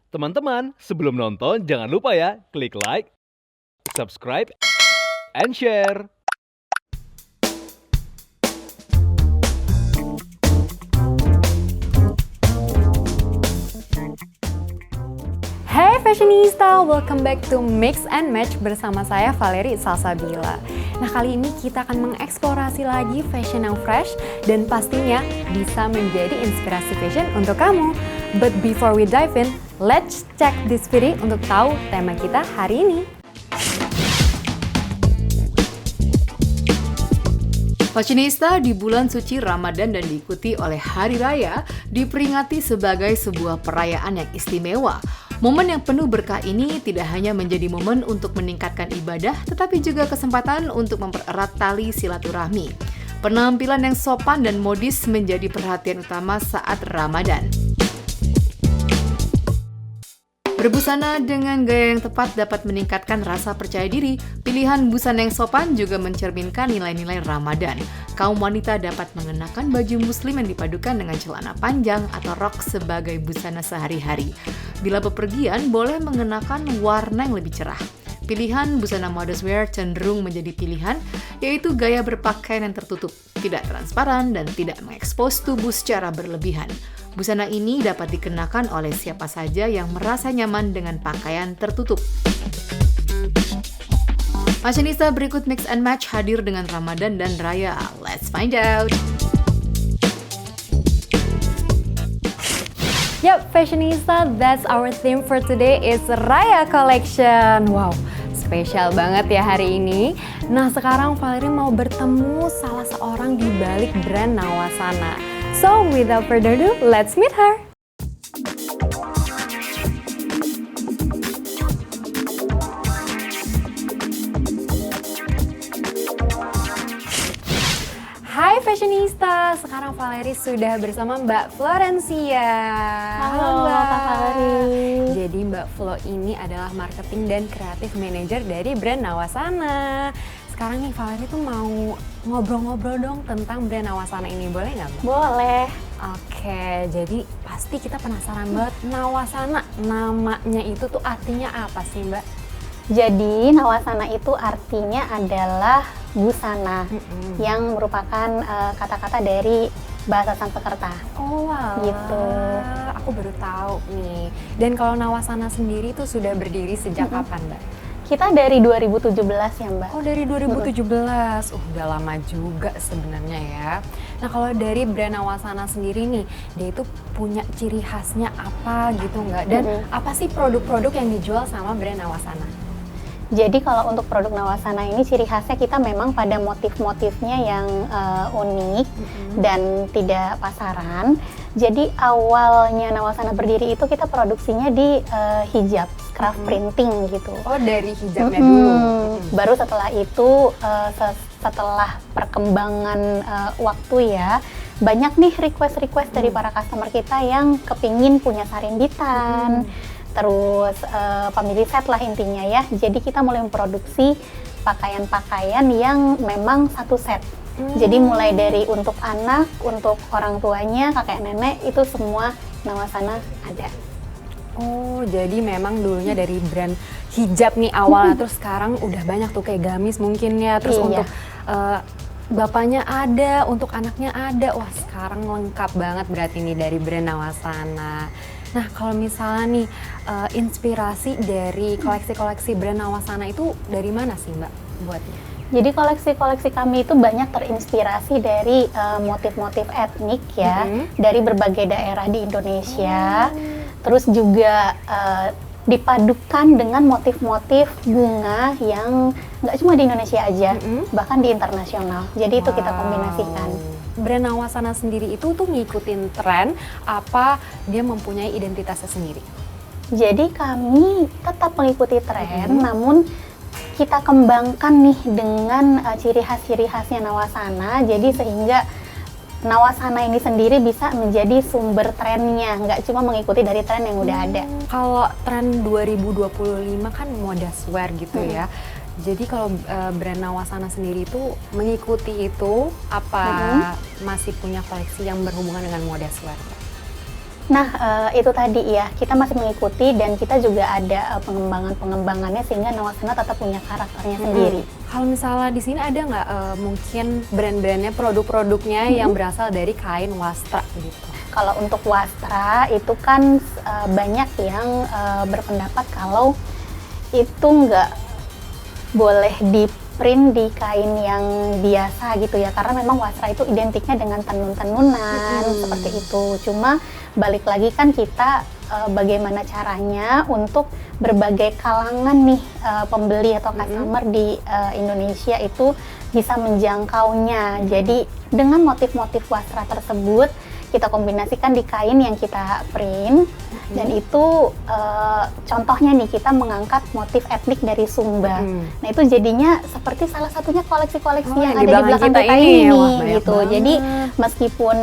Teman-teman, sebelum nonton jangan lupa ya, klik like, subscribe, and share. Hai Fashionista, welcome back to Mix and Match bersama saya Valerie Salsabila. Nah, kali ini kita akan mengeksplorasi lagi fashion yang fresh dan pastinya bisa menjadi inspirasi fashion untuk kamu. But before we dive in, let's check this video untuk tahu tema kita hari ini. Fashionista di bulan suci Ramadan dan diikuti oleh Hari Raya diperingati sebagai sebuah perayaan yang istimewa. Momen yang penuh berkah ini tidak hanya menjadi momen untuk meningkatkan ibadah, tetapi juga kesempatan untuk mempererat tali silaturahmi. Penampilan yang sopan dan modis menjadi perhatian utama saat Ramadan. Berbusana dengan gaya yang tepat dapat meningkatkan rasa percaya diri. Pilihan busana yang sopan juga mencerminkan nilai-nilai Ramadan. Kaum wanita dapat mengenakan baju muslim yang dipadukan dengan celana panjang atau rok sebagai busana sehari-hari. Bila bepergian, boleh mengenakan warna yang lebih cerah. Pilihan busana modest wear cenderung menjadi pilihan, yaitu gaya berpakaian yang tertutup, tidak transparan, dan tidak mengekspos tubuh secara berlebihan. Busana ini dapat dikenakan oleh siapa saja yang merasa nyaman dengan pakaian tertutup. Fashionista, berikut Mix and Match hadir dengan Ramadan dan Raya. Let's find out! Yap, Fashionista, that's our theme for today is Raya Collection. Wow, spesial banget ya hari ini. Nah, sekarang Valerie mau bertemu salah seorang di balik brand Nawasana. So, without further ado, let's meet her. Hai Fashionista, sekarang Valerie sudah bersama Mbak Florencia. Halo Kak Valerie. Jadi Mbak Flo ini adalah marketing dan kreatif manager dari brand Nawasana. Sekarang nih Valerie tuh mau ngobrol-ngobrol dong tentang brand Nawasana ini, boleh nggak Mbak? Boleh. Oke, jadi pasti kita penasaran banget, Nawasana namanya itu tuh artinya apa sih Mbak? Jadi Nawasana itu artinya adalah busana yang merupakan kata-kata dari bahasa Sanskerta. Oh wow, gitu. Aku baru tahu nih. Dan kalau Nawasana sendiri tuh sudah berdiri sejak kapan Mbak? Kita dari 2017 ya Mbak. Oh dari 2017, udah lama juga sebenarnya ya. Nah kalau dari brand Nawasana sendiri nih, dia itu punya ciri khasnya apa gitu nggak? Dan apa sih produk-produk yang dijual sama brand Nawasana? Jadi kalau untuk produk Nawasana ini ciri khasnya kita memang pada motif-motifnya yang unik dan tidak pasaran. Jadi awalnya Nawasana berdiri itu kita produksinya di hijab, craft printing gitu. Oh dari hijabnya dulu. Baru setelah itu setelah perkembangan waktu ya, banyak nih request dari para customer kita yang kepingin punya sarinditan. Terus family set lah intinya ya. Jadi kita mulai memproduksi pakaian-pakaian yang memang satu set. Jadi mulai dari untuk anak, untuk orang tuanya, kakek nenek, itu semua Nawasana ada. Oh, jadi memang dulunya dari brand hijab nih awalnya, terus sekarang udah banyak tuh kayak gamis mungkin ya, terus Iya. untuk bapaknya ada, untuk anaknya ada. Wah, sekarang lengkap banget berarti nih dari brand Nawasana. Nah, kalau misalnya nih inspirasi dari koleksi-koleksi brand Nawasana itu dari mana sih Mbak buatnya? Jadi koleksi-koleksi kami itu banyak terinspirasi dari motif-motif etnik ya, dari berbagai daerah di Indonesia. Terus juga dipadukan dengan motif-motif bunga yang nggak cuma di Indonesia aja, bahkan di internasional. Jadi itu kita kombinasikan. Brand Nawasana sendiri itu tuh ngikutin tren apa dia mempunyai identitasnya sendiri? Jadi kami tetap mengikuti tren, namun kita kembangkan nih dengan ciri khasnya Nawasana. Jadi sehingga Nawasana ini sendiri bisa menjadi sumber trennya, nggak cuma mengikuti dari tren yang udah ada. Kalau tren 2025 kan modaswear gitu ya. Jadi kalau brand Nawasana sendiri itu mengikuti itu apa masih punya koleksi yang berhubungan dengan modaswear? Nah, itu tadi ya, kita masih mengikuti dan kita juga ada pengembangannya sehingga Nawasana tetap punya karakternya sendiri. Kalau misalnya di sini ada nggak mungkin brand-brandnya, produk-produknya yang berasal dari kain wastra gitu? Kalau untuk wastra itu kan banyak yang berpendapat kalau itu nggak boleh di-print di kain yang biasa gitu ya, karena memang wastra itu identiknya dengan tenun-tenunan seperti itu. Cuma balik lagi kan kita bagaimana caranya untuk berbagai kalangan nih pembeli atau customer di Indonesia itu bisa menjangkaunya. Jadi dengan motif-motif wastra tersebut kita kombinasikan di kain yang kita print dan itu contohnya nih kita mengangkat motif etnik dari Sumba. Nah itu jadinya seperti salah satunya koleksi-koleksi yang ada di belakang kita ini gitu. Jadi meskipun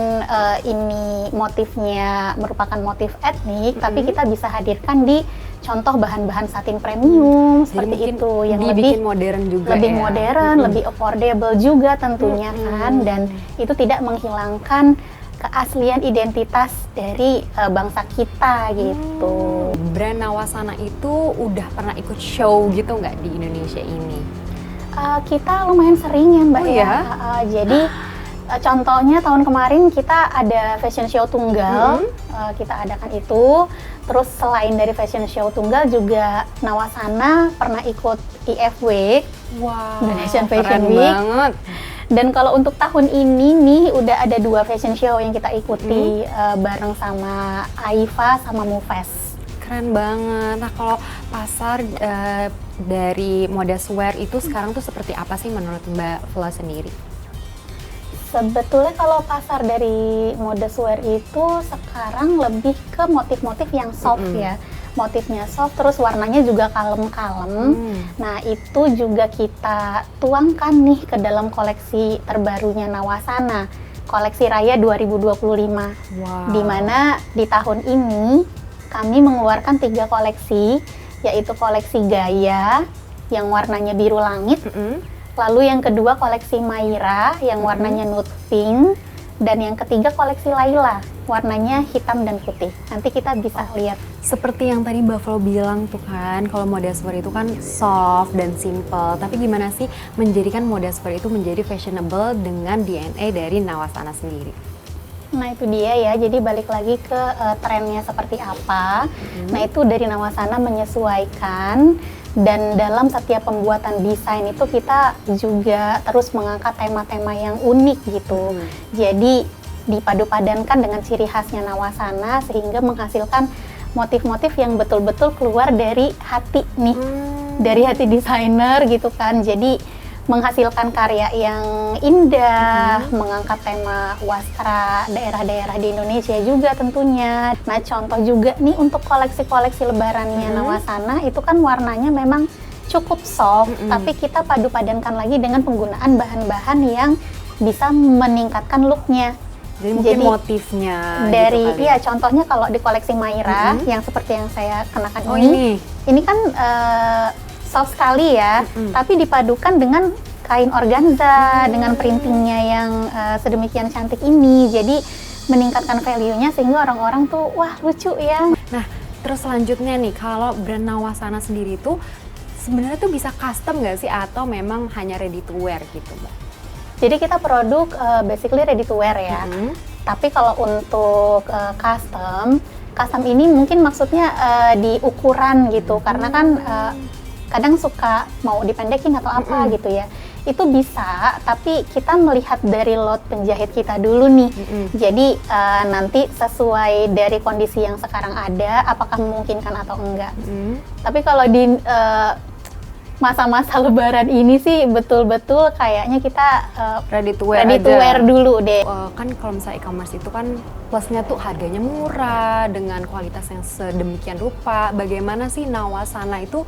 ini motifnya merupakan motif etnik, tapi kita bisa hadirkan di contoh bahan-bahan satin premium seperti itu yang lebih modern juga, lebih modern, lebih affordable juga tentunya kan, dan itu tidak menghilangkan keaslian identitas dari bangsa kita gitu. Brand Nawasana itu udah pernah ikut show gitu nggak di Indonesia ini? Kita lumayan sering ya Mbak ya. Jadi contohnya tahun kemarin kita ada fashion show tunggal, kita adakan itu. Terus selain dari fashion show tunggal juga Nawasana pernah ikut IFW, Indonesian Fashion Week. Banget. Dan kalau untuk tahun ini nih udah ada 2 fashion show yang kita ikuti bareng sama Aifa sama Mufes. Keren banget. Nah kalau pasar dari modeswear itu sekarang tuh seperti apa sih menurut Mbak Vela sendiri? Sebetulnya kalau pasar dari modeswear itu sekarang lebih ke motif-motif yang soft ya. Motifnya soft, terus warnanya juga kalem-kalem. Nah itu juga kita tuangkan nih ke dalam koleksi terbarunya Nawasana, koleksi Raya 2025. Di mana di tahun ini kami mengeluarkan 3 koleksi, yaitu koleksi Gaya yang warnanya biru langit, lalu yang kedua koleksi Maira yang warnanya nude pink, dan yang ketiga koleksi Laila warnanya hitam dan putih. Nanti kita bisa lihat. Seperti yang tadi Mbak Flo bilang tuh kan, kalau modeswear itu kan soft dan simple. Tapi gimana sih menjadikan modeswear itu menjadi fashionable dengan DNA dari Nawasana sendiri? Nah itu dia ya, jadi balik lagi ke trennya seperti apa. Nah itu dari Nawasana menyesuaikan, dan dalam setiap pembuatan desain itu kita juga terus mengangkat tema-tema yang unik gitu. Jadi dipadu-padankan dengan ciri khasnya Nawasana sehingga menghasilkan motif-motif yang betul-betul keluar dari hati nih, dari hati desainer gitu kan. Jadi menghasilkan karya yang indah, mengangkat tema wastra daerah-daerah di Indonesia juga tentunya. Nah contoh juga nih untuk koleksi-koleksi lebarannya Nawasana itu kan warnanya memang cukup soft, tapi kita padu-padankan lagi dengan penggunaan bahan-bahan yang bisa meningkatkan looknya. Jadi motifnya dari gitu iya contohnya kalau di koleksi Maira yang seperti yang saya kenakan ini kan soft sekali ya, tapi dipadukan dengan kain organza dengan printingnya yang sedemikian cantik ini, jadi meningkatkan value-nya sehingga orang-orang tuh wah lucu ya. Nah terus selanjutnya nih, kalau brand Nawasana sendiri tuh sebenarnya tuh bisa custom nggak sih atau memang hanya ready to wear gitu Mbak? Jadi kita produk basically ready to wear ya. Tapi kalau untuk custom ini mungkin maksudnya di ukuran gitu, karena kan kadang suka mau dipendekin atau apa gitu ya. Itu bisa, tapi kita melihat dari lot penjahit kita dulu nih. Jadi nanti sesuai dari kondisi yang sekarang ada, apakah memungkinkan atau enggak. Tapi kalau di masa-masa lebaran ini sih betul-betul kayaknya kita ready to wear dulu deh. Kan kalau misalnya e-commerce itu kan plusnya tuh harganya murah dengan kualitas yang sedemikian rupa. Bagaimana sih Nawasana itu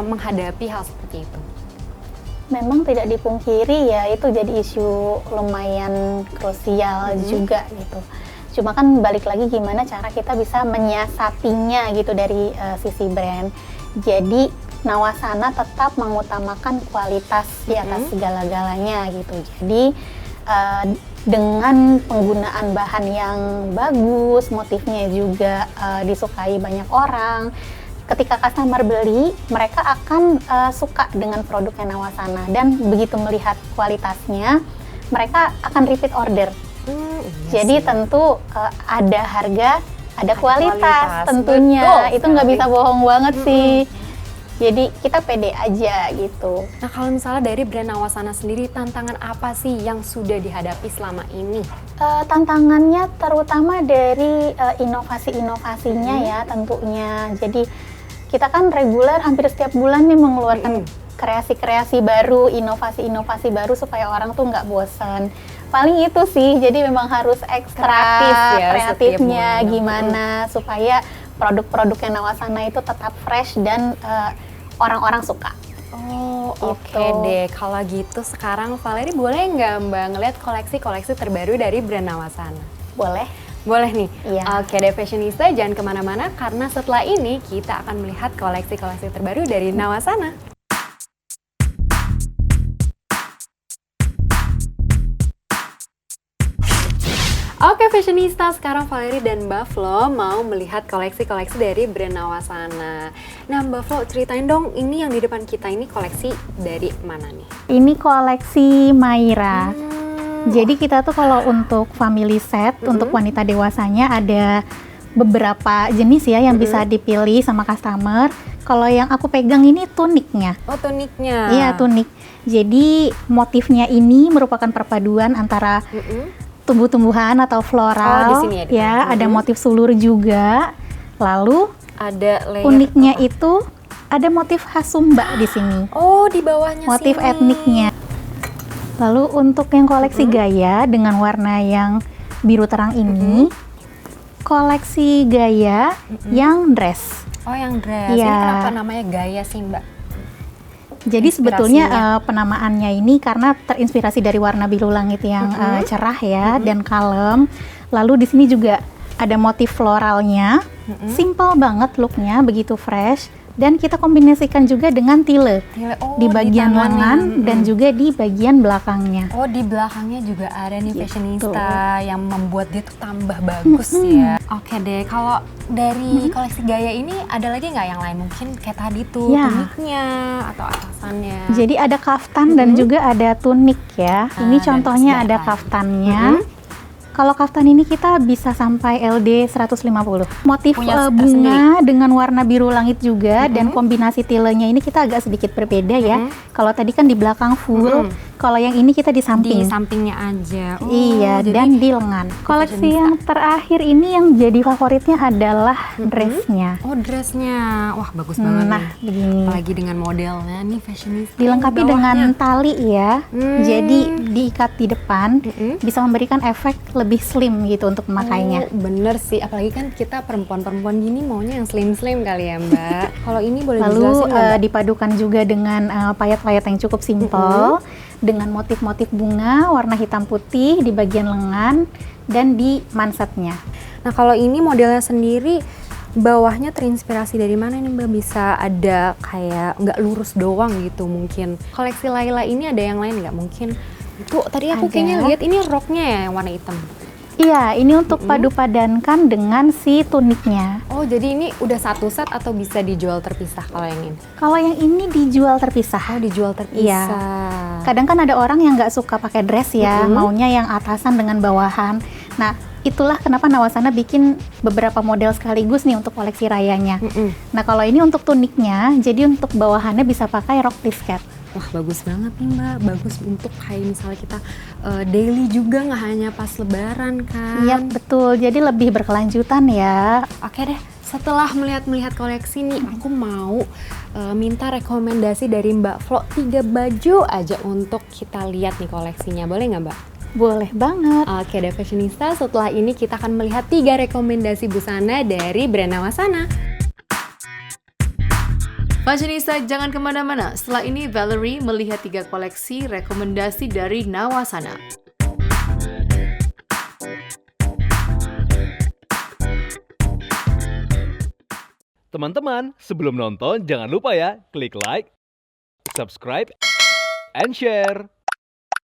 menghadapi hal seperti itu? Memang tidak dipungkiri ya, itu jadi isu lumayan krusial juga gitu. Cuma kan balik lagi gimana cara kita bisa menyiasatinya gitu dari sisi brand. Jadi Nawasana tetap mengutamakan kualitas di atas segala-galanya gitu. Jadi dengan penggunaan bahan yang bagus, motifnya juga disukai banyak orang. Ketika customer beli, mereka akan suka dengan produknya Nawasana, dan begitu melihat kualitasnya, mereka akan repeat order. Jadi tentu ada harga, ada kualitas tentunya. Betul Itu nggak sekali. bisa bohong banget sih. Jadi kita pede aja gitu. Nah, kalau misalnya dari brand Nawasana sendiri, tantangan apa sih yang sudah dihadapi selama ini? Tantangannya terutama dari inovasi-inovasinya ya tentunya. Jadi kita kan reguler hampir setiap bulan nih mengeluarkan kreasi-kreasi baru, inovasi-inovasi baru supaya orang tuh nggak bosan. Paling itu sih, jadi memang harus ekstra Kreatif ya, kreatifnya setiap bulan. gimana supaya produk-produknya Nawasana itu tetap fresh dan orang-orang suka. Oh, Gitu. oke deh. Kalau gitu sekarang Valeri boleh nggak Mbak ngeliat koleksi-koleksi terbaru dari brand Nawasana? Boleh? Boleh nih. Iya. Oke deh fashionista, jangan kemana-mana karena setelah ini kita akan melihat koleksi-koleksi terbaru dari Nawasana. Oke fashionista, sekarang Valeri dan Mbak Flo mau melihat koleksi-koleksi dari brand Nawasana. Nah Mbak Flo, ceritain dong, ini yang di depan kita ini koleksi dari mana nih? Ini koleksi Maira. Jadi kita tuh kalau untuk family set, untuk wanita dewasanya ada beberapa jenis ya yang bisa dipilih sama customer. Kalau yang aku pegang ini tuniknya. Oh tuniknya. Iya, tunik. Jadi motifnya ini merupakan perpaduan antara tumbuh-tumbuhan atau floral. Oh, di sini ya, di depan. ada motif sulur juga. Lalu Ada layer uniknya apa? itu ada motif khas Sumba di sini. Oh di bawahnya Motif sini. etniknya. Lalu untuk yang koleksi gaya dengan warna yang biru terang ini, koleksi gaya yang dress. Oh yang dress. Ini Iya. kenapa namanya gaya sih Mbak? Jadi Inspirasinya. sebetulnya penamaannya ini karena terinspirasi dari warna biru langit yang cerah ya dan kalem. Lalu di sini juga ada motif floralnya, simple banget looknya, begitu fresh. Dan kita kombinasikan juga dengan tile Oh, di bagian tangannya. lengan dan juga di bagian belakangnya. Oh di belakangnya juga ada nih Gitu. fashionista yang membuat dia tuh tambah bagus ya. Oke deh, kalau dari koleksi gaya ini ada lagi nggak yang lain? Mungkin kayak tadi tuh Ya. tuniknya atau atasannya. Jadi ada kaftan dan juga ada tunik ya. Ini dan contohnya ada kesebelahan. kaftannya. Kalau kaftan ini kita bisa sampai LD 150. Motif Punya bunga dengan warna biru langit juga dan kombinasi tilenya ini kita agak sedikit berbeda ya. Kalau tadi kan di belakang full, kalau yang ini kita di di samping. sampingnya aja. Oh, Iya, jadi dan di lengan. Koleksi yang terakhir ini yang jadi favoritnya adalah dressnya. oh dressnya, wah bagus banget Nah, nih. begini. Apalagi dengan modelnya nih fashionista. Dilengkapi Ini dengan bawahnya. tali ya, jadi diikat di depan, bisa memberikan efek lebih slim gitu untuk memakainya. Oh, bener sih, apalagi kan kita perempuan-perempuan gini maunya yang slim-slim kali ya Mbak. Kalau ini boleh Lalu dijelasin nggak, Mbak? dipadukan juga dengan payet-payet yang cukup simpel, dengan motif-motif bunga warna hitam putih di bagian lengan dan di mansetnya. Nah kalau ini modelnya sendiri bawahnya terinspirasi dari mana nih Mbak? Bisa ada kayak nggak lurus doang gitu mungkin. Koleksi Laila ini ada yang lain nggak mungkin? Itu tadi aku Ada. kayaknya lihat ini roknya ya yang warna hitam. Iya, ini untuk padu-padankan dengan si tuniknya. Oh jadi ini udah satu set atau bisa dijual terpisah kalau yang ini? Kalau yang ini dijual terpisah. Oh dijual terpisah. Kadang kan ada orang yang nggak suka pakai dress ya, maunya yang atasan dengan bawahan. Nah, itulah kenapa Nawasana bikin beberapa model sekaligus nih untuk koleksi rayanya. Nah, kalau ini untuk tuniknya, jadi untuk bawahannya bisa pakai rok plisket. Wah bagus banget nih Mbak, bagus untuk kayak misalnya kita daily juga nggak hanya pas lebaran kan. Iya, betul. Jadi lebih berkelanjutan ya. Oke deh, setelah melihat koleksi nih, aku mau minta rekomendasi dari Mbak Flo 3 baju aja untuk kita lihat nih koleksinya, boleh nggak Mbak? Boleh banget. Oke deh fashionista, setelah ini kita akan melihat 3 rekomendasi busana dari brand Nawasana. Fashionista jangan kemana-mana, setelah ini Valerie melihat 3 koleksi rekomendasi dari Nawasana. Teman-teman, sebelum nonton jangan lupa ya klik like, subscribe, and share.